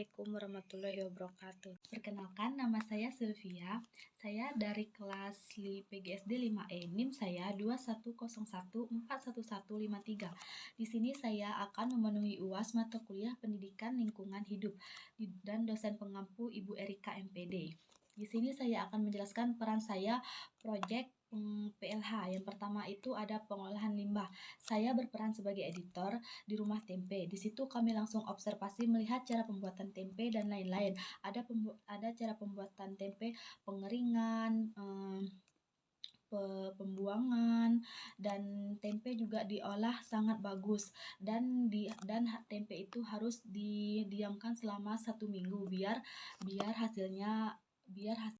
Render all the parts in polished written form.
Assalamualaikum warahmatullahi wabarakatuh. Perkenalkan, nama saya Sylvia. Saya dari kelas PGSD 5E. NIM saya 2101411153. Di sini saya akan memenuhi UAS mata kuliah Pendidikan Lingkungan Hidup dan dosen pengampu Ibu Erika MPD. Di sini saya akan menjelaskan peran saya proyek PLH. Yang pertama itu ada pengolahan limbah. Saya berperan sebagai editor di rumah tempe. Di situ kami langsung observasi melihat cara pembuatan tempe dan lain-lain. Ada cara pembuatan tempe, pengeringan, pembuangan, dan tempe juga diolah sangat bagus, dan tempe itu harus didiamkan selama 1 minggu biar hasilnya.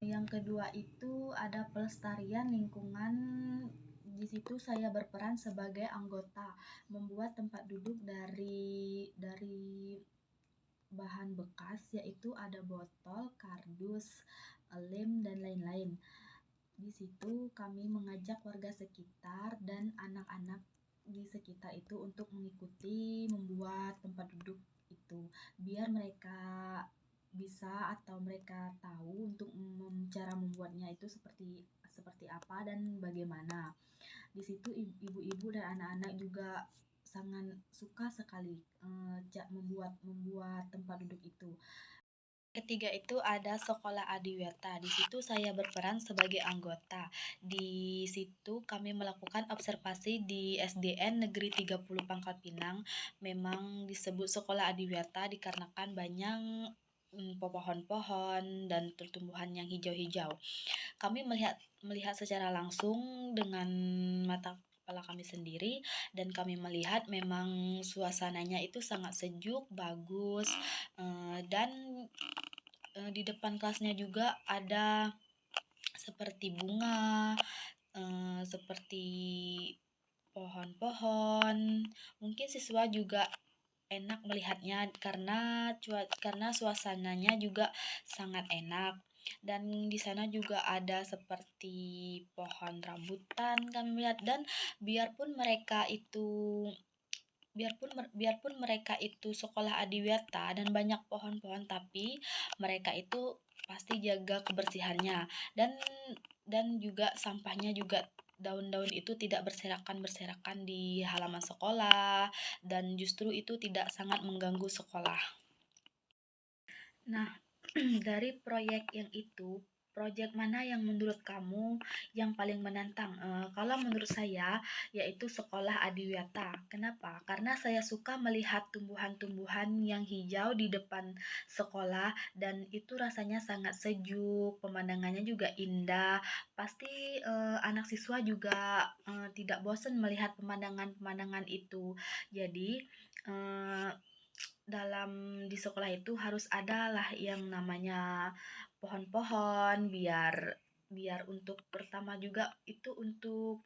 Yang kedua itu ada pelestarian lingkungan. Di situ saya berperan sebagai anggota membuat tempat duduk dari bahan bekas, yaitu ada botol, kardus, lem, dan lain-lain. Di situ kami mengajak warga sekitar dan anak-anak di sekitar itu untuk mengikuti membuat tempat duduk itu, biar mereka bisa atau mereka tahu untuk cara membuatnya itu seperti apa dan bagaimana. Di situ ibu-ibu dan anak-anak juga sangat suka sekali membuat tempat duduk itu. Ketiga itu ada Sekolah Adiwiyata. Di situ saya berperan sebagai anggota. Di situ kami melakukan observasi di SDN Negeri 30 Pangkal Pinang. Memang disebut Sekolah Adiwiyata dikarenakan banyak pohon-pohon dan tumbuhan yang hijau-hijau. Kami melihat secara langsung dengan mata kepala kami sendiri, dan kami melihat memang suasananya itu sangat sejuk, bagus, dan di depan kelasnya juga ada seperti bunga, seperti pohon-pohon. Mungkin siswa juga enak melihatnya karena suasananya juga sangat enak. Dan di sana juga ada seperti pohon rambutan kami melihat, dan biarpun mereka itu sekolah adiwiyata dan banyak pohon-pohon, tapi mereka itu pasti jaga kebersihannya, dan juga sampahnya juga, daun-daun itu tidak berserakan di halaman sekolah, dan justru itu tidak sangat mengganggu sekolah. Nah, dari proyek mana yang menurut kamu yang paling menantang? Kalau menurut saya, yaitu Sekolah Adiwiyata. Kenapa? Karena saya suka melihat tumbuhan-tumbuhan yang hijau di depan sekolah, dan itu rasanya sangat sejuk, pemandangannya juga indah. Pasti anak siswa juga tidak bosan melihat pemandangan-pemandangan itu. Jadi, di sekolah itu harus ada lah yang namanya pohon-pohon, biar untuk pertama juga itu untuk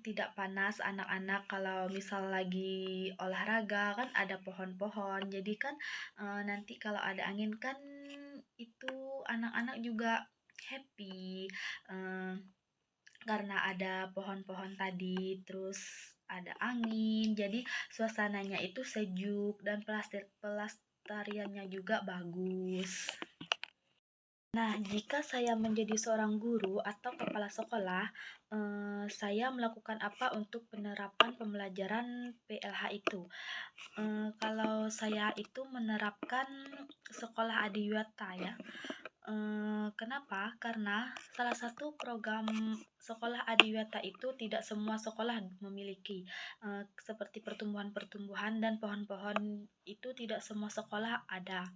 tidak panas anak-anak kalau misal lagi olahraga, kan ada pohon-pohon. Jadi kan nanti kalau ada angin kan itu anak-anak juga happy, karena ada pohon-pohon tadi, terus ada angin, jadi suasananya itu sejuk dan pelestariannya juga bagus. Nah, jika saya menjadi seorang guru atau kepala sekolah, saya melakukan apa untuk penerapan pembelajaran PLH itu? Kalau saya itu menerapkan sekolah adiwiyata ya. Kenapa? Karena salah satu program sekolah adiwiyata itu tidak semua sekolah memiliki, seperti pertumbuhan-pertumbuhan dan pohon-pohon itu tidak semua sekolah ada.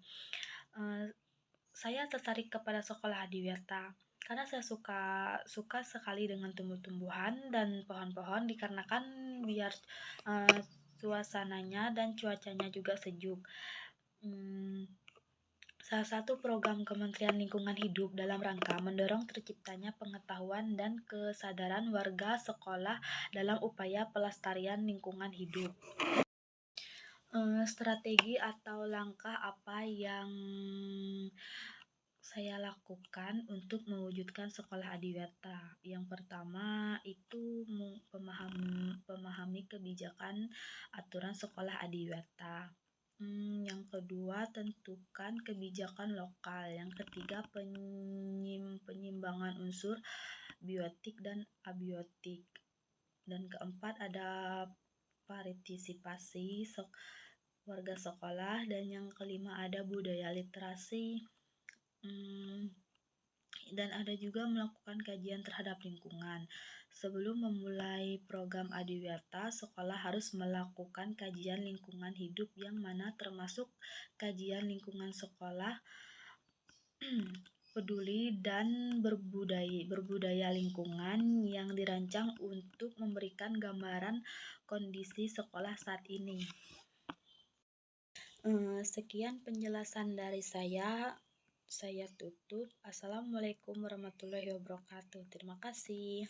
Saya tertarik kepada sekolah adiwiyata karena saya suka sekali dengan tumbuh-tumbuhan dan pohon-pohon, dikarenakan biar suasananya dan cuacanya juga sejuk. Salah satu program Kementerian Lingkungan Hidup dalam rangka mendorong terciptanya pengetahuan dan kesadaran warga sekolah dalam upaya pelestarian lingkungan hidup. Strategi atau langkah apa yang saya lakukan untuk mewujudkan sekolah adiwiyata? Yang pertama itu memahami kebijakan aturan sekolah adiwiyata. Yang kedua, tentukan kebijakan lokal. Yang ketiga, penyimbangan unsur biotik dan abiotik. Dan keempat, ada partisipasi warga sekolah. Dan yang kelima, ada budaya literasi. Dan ada juga melakukan kajian terhadap lingkungan. Sebelum memulai program Adiwiyata, sekolah harus melakukan kajian lingkungan hidup yang mana termasuk kajian lingkungan sekolah, peduli dan berbudaya lingkungan yang dirancang untuk memberikan gambaran kondisi sekolah saat ini. Sekian penjelasan dari saya. Saya tutup. Assalamualaikum warahmatullahi wabarakatuh. Terima kasih.